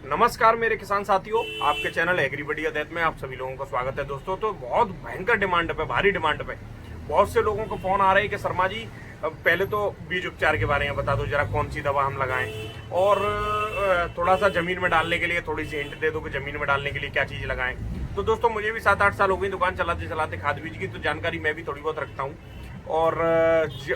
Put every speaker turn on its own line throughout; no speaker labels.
नमस्कार मेरे किसान साथियों, आपके चैनल एग्रीबडी दैत में आप सभी लोगों का स्वागत है दोस्तों। तो बहुत भयंकर डिमांड पे, भारी डिमांड पे बहुत से लोगों को फोन आ रहे हैं कि शर्मा जी पहले तो बीज उपचार के बारे में बता दो जरा, कौन सी दवा हम लगाएं, और थोड़ा सा जमीन में डालने के लिए थोड़ी सी हिंट दे दो कि जमीन में डालने के लिए क्या चीज़ लगाएं। तो दोस्तों मुझे भी 7-8 साल हो गई दुकान चलाते चलाते खाद बीज की, तो जानकारी मैं भी थोड़ी बहुत रखता हूँ। और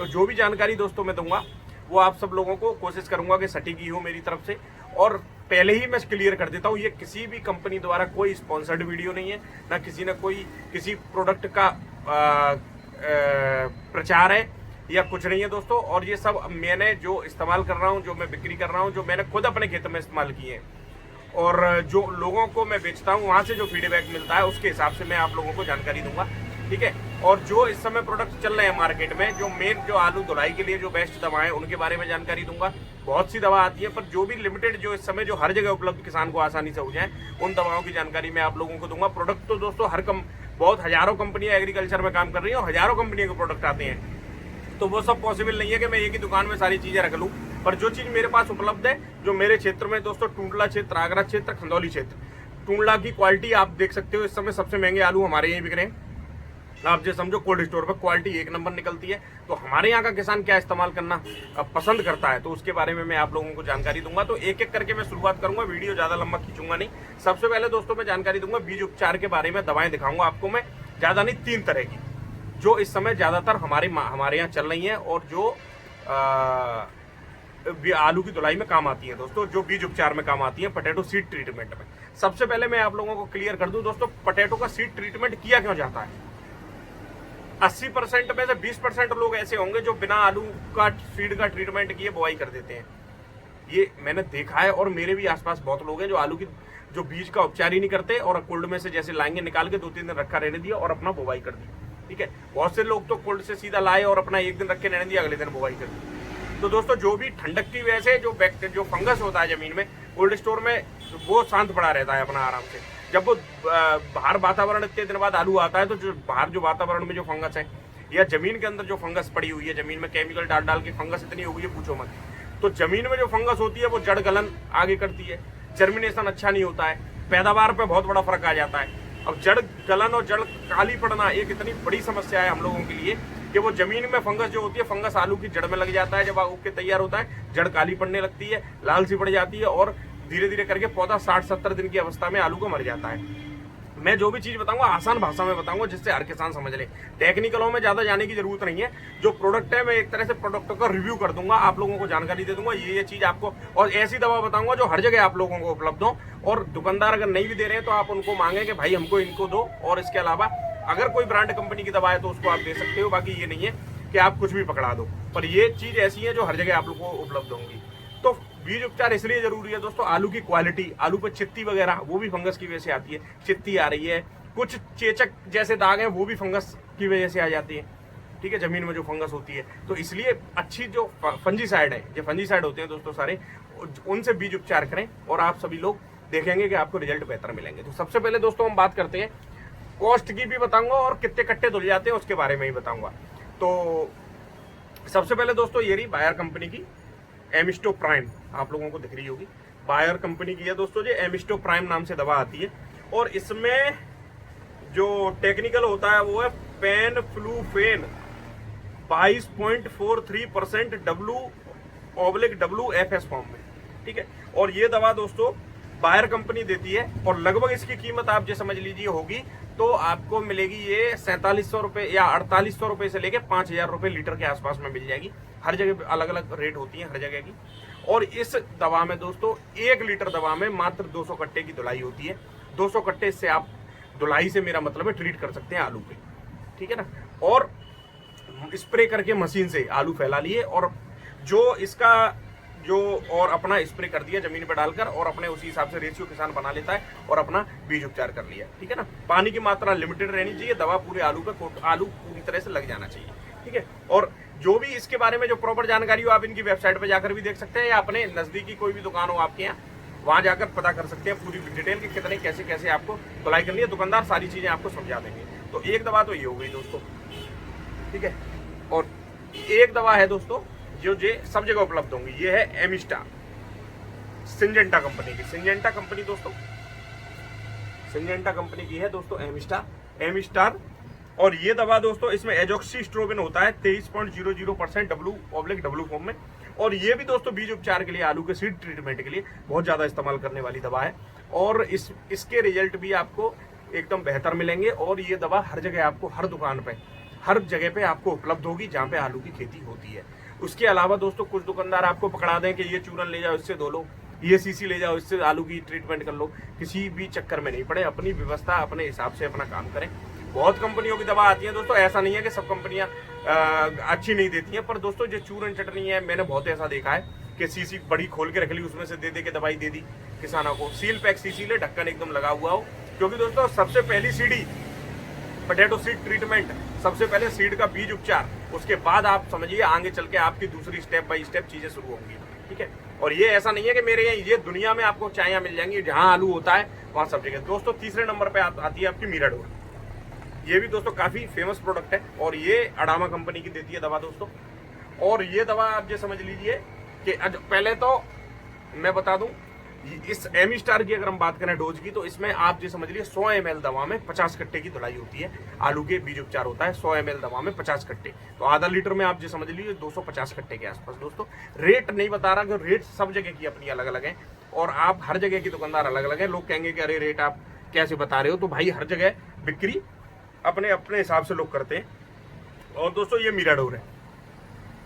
जो भी जानकारी दोस्तों मैं दूंगा वो आप सब लोगों को कोशिश करूंगा कि सटीक ही हो मेरी तरफ से। और पहले ही मैं क्लियर कर देता हूँ, ये किसी भी कंपनी द्वारा कोई स्पॉन्सर्ड वीडियो नहीं है, ना किसी प्रोडक्ट का प्रचार है या कुछ नहीं है दोस्तों। और ये सब मैंने जो इस्तेमाल कर रहा हूँ, जो मैं बिक्री कर रहा हूँ, जो मैंने खुद अपने खेत में इस्तेमाल किए हैं, और जो लोगों को मैं बेचता हूँ वहाँ से जो फीडबैक मिलता है उसके हिसाब से मैं आप लोगों को जानकारी दूंगा, ठीक है। और जो इस समय प्रोडक्ट चल रहे हैं मार्केट में, जो मेन जो आलू धुलाई के लिए जो बेस्ट दवाएं उनके बारे में जानकारी दूंगा। बहुत सी दवा आती है, पर जो भी लिमिटेड जो इस समय जो हर जगह उपलब्ध किसान को आसानी से हो जाए, उन दवाओं की जानकारी मैं आप लोगों को दूंगा। प्रोडक्ट तो दोस्तों बहुत हजारों कंपनियां एग्रीकल्चर में काम कर रही हैं और हजारों कंपनियों के प्रोडक्ट आते हैं, तो वो सब पॉसिबल नहीं है कि मैं एक ही दुकान में सारी चीजें रख लूँ। पर जो चीज मेरे पास उपलब्ध है, जो मेरे क्षेत्र में दोस्तों, टूंडला क्षेत्र, आगरा क्षेत्र, खंदौली क्षेत्र, टूंडला की क्वालिटी आप देख सकते हो। इस समय सबसे महंगे आलू हमारे यहाँ बिक रहे हैं। आप जो समझो कोल्ड स्टोर पर क्वालिटी एक नंबर निकलती है। तो हमारे यहाँ का किसान क्या इस्तेमाल करना पसंद करता है, तो उसके बारे में मैं आप लोगों को जानकारी दूंगा। तो एक एक करके मैं शुरुआत करूंगा, वीडियो ज्यादा लंबा खींचूंगा नहीं। सबसे पहले दोस्तों मैं जानकारी दूंगा बीज उपचार के बारे में, दवाएं दिखाऊंगा आपको मैं, ज्यादा नहीं, 3 तरह की, जो इस समय ज्यादातर हमारे यहाँ चल रही है और जो आलू की धुलाई में काम आती है दोस्तों, जो बीज उपचार में काम आती है, पोटैटो सीड ट्रीटमेंट में। सबसे पहले मैं आप लोगों को क्लियर कर दूं दोस्तों, पोटैटो का सीड ट्रीटमेंट किया क्यों जाता है। 80% में से 20% लोग ऐसे होंगे जो बिना आलू का सीड का ट्रीटमेंट किए बुआई कर देते हैं। ये मैंने देखा है, और मेरे भी आसपास बहुत लोग हैं जो आलू की जो बीज का उपचार ही नहीं करते और कोल्ड में से जैसे लाएंगे निकाल के 2-3 दिन रखा रहने दिया और अपना बुआई कर दी, ठीक है। बहुत से लोग तो कोल्ड से सीधा लाए और अपना 1 दिन रख के रहने दिया, अगले दिन बुआई कर दी। तो दोस्तों जो भी ठंडक की वजह से जो फंगस होता है जमीन में, कोल्ड स्टोर में वो शांत पड़ा रहता है अपना आराम से। जब वो बाहर वातावरण इतने दिन बाद आलू आता है, तो जो बाहर जो वातावरण में जो फंगस है या जमीन के अंदर जो फंगस पड़ी हुई है, जमीन में केमिकल डाल डाल के फंगस इतनी हो गई है पूछो मत। तो जमीन में जो फंगस होती है वो जड़ गलन आगे करती है, जर्मिनेशन अच्छा नहीं होता है, पैदावार पे बहुत बड़ा फर्क आ जाता है। अब जड़ गलन और जड़ काली पड़ना एक इतनी बड़ी समस्या है हम लोगों के लिए कि वो जमीन में फंगस जो होती है, फंगस आलू की जड़ में लग जाता है। जब उग के तैयार होता है, जड़ काली पड़ने लगती है, लाल सी पड़ जाती है, और धीरे धीरे करके पौधा 60-70 दिन की अवस्था में आलू को मर जाता है। मैं जो भी चीज बताऊंगा आसान भाषा में बताऊंगा, जिससे हर किसान समझ ले। टेक्निकलों में ज्यादा जाने की जरूरत नहीं है। जो प्रोडक्ट है मैं एक तरह से प्रोडक्ट का रिव्यू कर दूंगा, आप लोगों को जानकारी दे दूंगा ये चीज आपको, और ऐसी दवा बताऊंगा जो हर जगह आप लोगों को उपलब्ध हो। और दुकानदार अगर नहीं भी दे रहे हैं तो आप उनको मांगे कि भाई हमको इनको दो, और इसके अलावा अगर कोई ब्रांड कंपनी की दवा है तो उसको आप दे सकते हो। बाकी ये नहीं है कि आप कुछ भी पकड़ा दो, पर ये चीज ऐसी है जो हर जगह आप लोगों को उपलब्ध होंगी। तो बीज उपचार इसलिए जरूरी है दोस्तों, आलू की क्वालिटी, आलू पर चित्ती वगैरह वो भी फंगस की वजह से आती है, चित्ती आ रही है, कुछ चेचक जैसे दाग हैं वो भी फंगस की वजह से आ जाती है, ठीक है, जमीन में जो फंगस होती है। तो इसलिए अच्छी जो फंजीसाइड है, जो फंजीसाइड होते हैं दोस्तों सारे, उनसे बीज उपचार करें और आप सभी लोग देखेंगे कि आपको रिजल्ट बेहतर मिलेंगे। तो सबसे पहले दोस्तों हम बात करते हैं कॉस्ट की भी बताऊंगा, और कितने कट्टे धुल जाते हैं उसके बारे में ही बताऊंगा। तो सबसे पहले दोस्तों ये रही बायर कंपनी की एमिस्टो प्राइम, आप लोगों को दिख रही होगी, बायर कंपनी की है दोस्तों। ये एमिस्टो प्राइम नाम से दवा आती है, और इसमें जो टेक्निकल होता है वो है पेन फ्लूफेन 22.43% WFS फॉर्म में, ठीक है। और ये दवा दोस्तों बायर कंपनी देती है, और लगभग इसकी कीमत आप जो समझ लीजिए होगी तो आपको मिलेगी ये 4700 रुपये या 4800 रुपये से लेके 5000 रुपये लीटर के आसपास में मिल जाएगी। हर जगह अलग अलग रेट होती है हर जगह की। और इस दवा में दोस्तों 1 लीटर दवा में मात्र 200 कट्टे की धुलाई होती है। 200 कट्टे से आप धुलाई से मेरा मतलब है ट्रीट कर सकते हैं आलू पे, ठीक है ना। और स्प्रे करके मशीन से आलू फैला लिए, और जो इसका और अपना स्प्रे कर दिया जमीन पर डालकर, और अपने उसी हिसाब से रेशियो किसान बना लेता है और अपना बीज उपचार कर लिया, ठीक है ना। पानी की मात्रा लिमिटेड रहनी चाहिए, दवा पूरे आलू पे आलू पूरी तरह से लग जाना चाहिए, ठीक है। और जो भी इसके बारे में जो प्रॉपर जानकारी हो आप इनकी वेबसाइट पर जाकर भी देख सकते हैं, या अपने नजदीकी कोई भी दुकान हो आपके यहाँ, वहां जाकर पता कर सकते हैं पूरी डिटेल के कितने कैसे कैसे आपको धुलाई करनी है। दुकानदार सारी चीजें आपको समझा देंगे। तो एक दवा तो ये हो गई दोस्तों, ठीक है। और एक दवा है दोस्तों जो सब जगह उपलब्ध होंगी, ये है एमिस्टा सिंजेंटा कंपनी की। सिंजेंटा कंपनी दोस्तों, सिंजेंटा कंपनी की है दोस्तों एम स्टार। और ये दवा दोस्तों इसमें एजॉक्सीस्ट्रोबिन होता है 23.00% W फॉर्म में। और ये भी दोस्तों बीज उपचार के लिए, आलू के सीड ट्रीटमेंट के लिए बहुत ज्यादा इस्तेमाल करने वाली दवा है। और इसके रिजल्ट भी आपको एकदम बेहतर मिलेंगे। और ये दवा हर जगह आपको, हर दुकान पे, हर जगह पे आपको उपलब्ध होगी जहाँ पे आलू की खेती होती है। उसके अलावा दोस्तों कुछ दुकानदार आपको पकड़ा दें कि ये चूरन ले जाओ, इससे धो लो, ये सीसी ले जाओ, इससे आलू की ट्रीटमेंट कर लो। किसी भी चक्कर में नहीं पड़े, अपनी व्यवस्था अपने हिसाब से अपना काम करें। बहुत कंपनियों की दवा आती है दोस्तों, ऐसा नहीं है कि सब कंपनियां अच्छी नहीं देती हैं, पर दोस्तों जो चूरन चटनी है, मैंने बहुत ऐसा देखा है कि सीसी बड़ी खोल के रख ली, उसमें से दे के दवाई दे दी किसानों को। सील पैक सीसी ले, ढक्कन एकदम लगा हुआ हो। क्योंकि दोस्तों सबसे पहली सीढ़ी पोटैटो सीड ट्रीटमेंट, सबसे पहले सीड का बीज उपचार, उसके बाद आप समझिए आगे चल के आपकी दूसरी स्टेप बाय स्टेप चीजें शुरू होंगी। ठीक है, और ये ऐसा नहीं है कि मेरे यहाँ, ये दुनिया में आपको चाय मिल जाएंगी, जहां आलू होता है वहां सब जगह। दोस्तों तीसरे नंबर पे आती है आपकी मिराडोर। ये भी दोस्तों काफी फेमस प्रोडक्ट है और ये अडामा कंपनी की देती है दवा दोस्तों। और ये दवा आप ये समझ लीजिए कि पहले तो मैं बता दूं, इस एम स्टार की अगर हम बात करें डोज की, तो इसमें आप जो समझ लीजिए 100 ml दवा में 50 कट्टे की धुलाई होती है। आलू के बीज उपचार होता है 100 ml दवा में 50 कट्टे, तो आधा लीटर में आप जो समझ लीजिए 250 कट्टे के आसपास। दोस्तों रेट नहीं बता रहा, कि रेट सब जगह की अपनी अलग अलग है और आप हर जगह की दुकानदार अलग अलग है। लोग कहेंगे कि अरे रेट आप कैसे बता रहे हो, तो भाई हर जगह बिक्री अपने अपने हिसाब से लोग करते हैं। और दोस्तों ये मिराडोर है,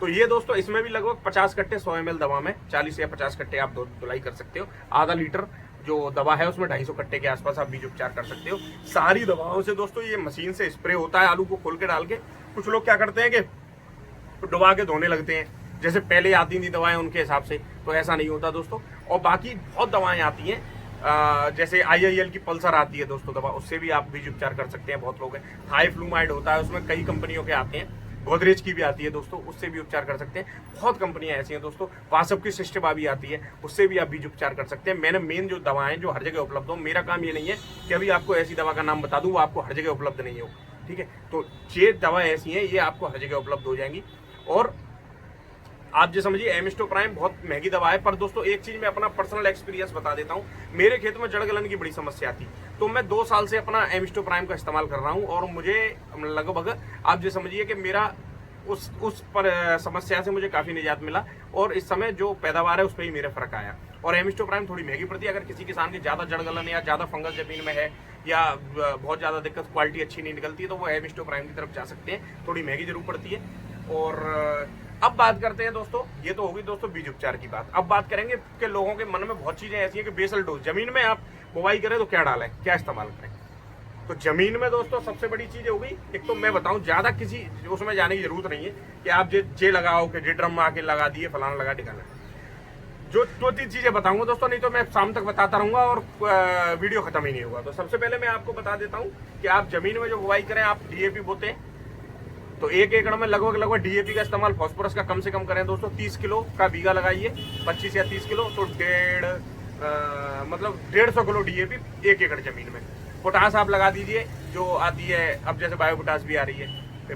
तो ये दोस्तों इसमें भी लगभग 50 कट्टे 100 ml दवा में 40 या 50 कट्टे आप धुलाई कर सकते हो। आधा लीटर जो दवा है उसमें 250 कट्टे के आसपास आप बीज उपचार कर सकते हो। सारी दवाओं से दोस्तों ये मशीन से स्प्रे होता है, आलू को खोल के डाल के। कुछ लोग क्या करते हैं कि डुबा के धोने लगते हैं, जैसे पहले आती थी दवाएं उनके हिसाब से, तो ऐसा नहीं होता दोस्तों। और बाकी बहुत दवाएं आती हैं, जैसे IIL की पल्सर आती है दोस्तों दवा, उससे भी आप बीज उपचार कर सकते हैं। बहुत लोग हैं, थाईफ्लूमाइड होता है, उसमें कई कंपनियों के आते हैं, गोदरेज की भी आती है दोस्तों, उससे भी उपचार कर सकते हैं। बहुत कंपनियां ऐसी हैं दोस्तों। वासव की सिस्टम भी आती है, उससे भी आप बीज उपचार कर सकते हैं। मैंने मेन जो दवाएं जो हर जगह उपलब्ध हो, मेरा काम ये नहीं है कि अभी आपको ऐसी दवा का नाम बता दूं वो आपको हर जगह उपलब्ध नहीं हो। ठीक है, तो ये दवा ऐसी है, ये आपको हर जगह उपलब्ध हो जाएंगी। और आप जो समझिए एमिस्टोप्राइम बहुत महंगी दवा है, पर दोस्तों एक चीज मैं अपना पर्सनल एक्सपीरियंस बता देता हूँ। मेरे खेत में जड़ गलन की बड़ी समस्या थी, तो मैं 2 साल से अपना एमिस्टोप्राइम का इस्तेमाल कर रहा हूँ और मुझे लगभग आप जो समझिए कि मेरा उस पर समस्या से मुझे काफी निजात मिला और इस समय जो पैदावार है उस पर ही मेरा फर्क आया। और एमिस्टोप्राइम थोड़ी महंगी पड़ती है। अगर किसी किसान की ज्यादा जड़ गलन या ज्यादा फंगस जमीन में है या बहुत ज्यादा दिक्कत, क्वालिटी अच्छी नहीं निकलती है, तो वो एमिस्टोप्राइम की तरफ जा सकते हैं। थोड़ी महंगी जरूर पड़ती है। और अब बात करते हैं दोस्तों, ये तो होगी दोस्तों बीज उपचार की बात। अब बात करेंगे कि लोगों के मन में बहुत चीजें ऐसी हैं कि बेसल डोज, जमीन में आप बुवाई करें तो क्या डालें, क्या इस्तेमाल करें। तो जमीन में दोस्तों सबसे बड़ी चीज हो गई, एक तो मैं बताऊं, ज्यादा किसी उसमें जाने की जरूरत नहीं है कि आप जे लगाओ कि ड्रम में आके लगा दिए, फलाना लगा ठिकाना। जो 2-3 चीजें बताऊंगा दोस्तों, नहीं तो मैं शाम तक बताता रहूंगा और वीडियो खत्म ही नहीं होगा। तो सबसे पहले मैं आपको बता देता हूं कि आप जमीन में जो बुवाई करें, आप DAP बोते हैं, तो 1 एकड़ में लगभग DAP का इस्तेमाल, फास्फोरस का कम से कम करें दोस्तों। 30 किलो का बीघा लगाइए, 25 या 30 किलो, तो 150 किलो DAP 1 एकड़ जमीन में। पोटास आप लगा दीजिए जो आती है, अब जैसे बायो पोटास भी आ रही है,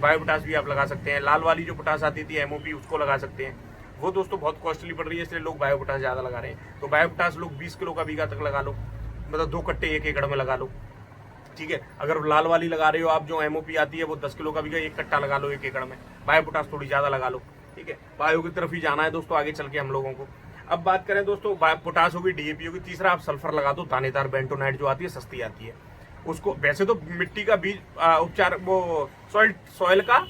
बायो पोटास भी आप लगा सकते हैं। लाल वाली जो पोटास आती थी MOP, उसको लगा सकते हैं। वो दोस्तों बहुत कॉस्टली पड़ रही है, इसलिए लोग बायो पोटास ज्यादा लगा रहे हैं। तो बायो पोटास लोग 20 किलो का बीघा तक लगा लो, मतलब 2 कट्टे 1 एकड़ में लगा लो। ठीक है, अगर लाल वाली लगा रहे हो आप, जो MOP आती है, वो 10 किलो का बीघा 1 कट्टा लगा लो 1 एकड़ में। बायो पोटास थोड़ी ज्यादा लगा लो। ठीक है, बायो की तरफ ही जाना है दोस्तों आगे चल के हम लोगों को। अब बात करें दोस्तों, पोटास होगी, DAP होगी, तीसरा आप सल्फर लगा दो, दानेदार बेंटोनाइट जो आती है, सस्ती आती है। उसको वैसे तो मिट्टी का बीज उपचार, वो सॉइल का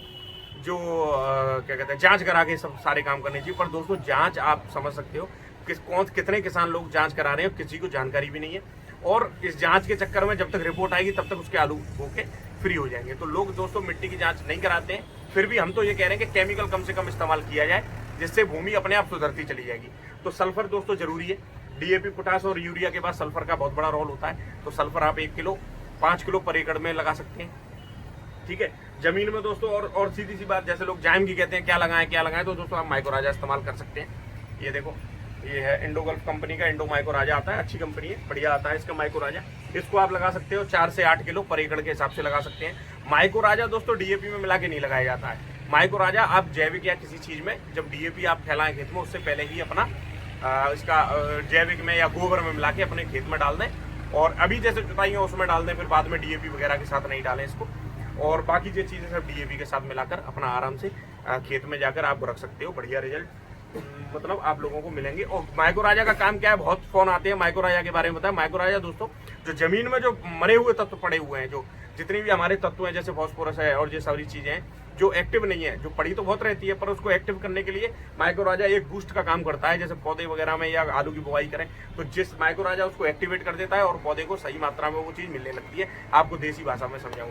जो क्या कहते हैं, जांच करा के सब सारे काम करने चाहिए। पर दोस्तों जांच आप समझ सकते हो कितने किसान लोग जांच करा रहे हैं, किसी को जानकारी भी नहीं है। और इस जांच के चक्कर में जब तक रिपोर्ट आएगी तब तक उसके आलू होके फ्री हो जाएंगे। तो लोग दोस्तों मिट्टी की जांच नहीं कराते हैं। फिर भी हम तो ये कह रहे हैं कि केमिकल कम से कम इस्तेमाल किया जाए, जिससे भूमि अपने आप सुधरती चली जाएगी। तो सल्फर दोस्तों जरूरी है। DAP, पोटास और यूरिया के बाद सल्फर का बहुत बड़ा रोल होता है। तो सल्फर आप 1 किलो 5 किलो पर एकड़ में लगा सकते हैं। ठीक है, जमीन में दोस्तों। और सीधी सी बात, जैसे लोग जाइम की कहते हैं क्या लगाएं, तो दोस्तों आप माइक्रोराजा इस्तेमाल कर सकते हैं। ये देखो, ये है इंडोगल्फ कंपनी का इंडो माइक्रोराजा आता है, अच्छी कंपनी है, बढ़िया आता है इसका माइक्रोराजा। इसको आप लगा सकते हो 4 से 8 किलो पर एकड़ के हिसाब से लगा सकते हैं। माइक्रोराजा दोस्तों DAP में मिला के नहीं लगाया जाता है। माइक्रोराजा आप जैविक या किसी चीज में, जब DAP आप फैलाएं खेत में, उससे पहले ही अपना इसका जैविक में या गोबर में मिला के अपने खेत में डाल दें, और अभी जैसे जुताई है उसमें डाल दें, फिर बाद में डीएपी वगैरह के साथ नहीं डालें इसको, और बाकी जो चीज़ें सब डीएपी के साथ मिलाकर अपना आराम से खेत में जाकर आप रख सकते हो। बढ़िया रिजल्ट मतलब आप लोगों को मिलेंगे। और माइक्रोराजा का काम क्या है, बहुत फोन आते हैं माइक्रोराजा के बारे में बताया। माइक्रोराजा दोस्तों जो जमीन में जो मरे हुए तत्व पड़े हुए हैं, जो जितनी भी हमारे तत्व हैं जैसे फॉस्फोरस है और ये सारी चीजें हैं जो एक्टिव नहीं है, जो पड़ी तो बहुत रहती है पर उसको एक्टिव करने के लिए माइक्रोराजा एक बूस्ट का काम करता है। जैसे पौधे वगैरह में या आलू की बुआई करें तो जिस माइक्रोराजा उसको एक्टिवेट कर देता है और पौधे को सही मात्रा में वो चीज मिलने लगती है। आपको देसी भाषा में समझाऊं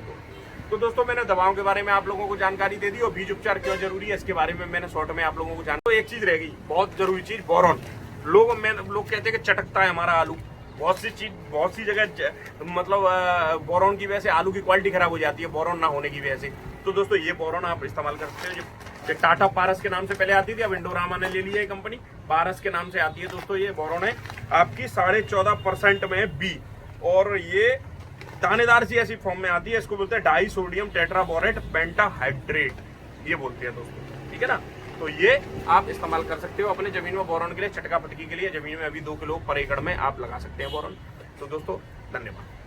तो दोस्तों मैंने दवाओं के बारे में आप लोगों को जानकारी दे दी, और बीज उपचार क्यों जरूरी है इसके बारे में मैंने शॉर्ट में आप लोगों को तो एक चीज रहेगी बहुत जरूरी चीज, बोरॉन। लोग कहते हैं कि चटकता है हमारा आलू, बहुत सी जगह मतलब बोरॉन की वजह से आलू की क्वालिटी खराब हो जाती है, बोरॉन ना होने की वजह से। तो दोस्तों ये बोरॉन आप इस्तेमाल कर सकते हो। ये टाटा पारस के नाम से पहले आती थी, अब इंडोरामा ने ले लिया है कंपनी, पारस के नाम से आती है दोस्तों। ये बोरॉन है आपकी 14.5% में बी, और ये दानेदार सी ऐसी फॉर्म में आती है। इसको बोलते हैं डाई सोडियम टेट्राबोरेट पेंटाहाइड्रेट, ये बोलते हैं दोस्तों, ठीक है ना। तो ये आप इस्तेमाल कर सकते हो अपने जमीन में बोरॉन के लिए, चटका पटकी के लिए। जमीन में अभी 2 किलो पर एकड़ में आप लगा सकते हैं बोरॉन। तो दोस्तों धन्यवाद।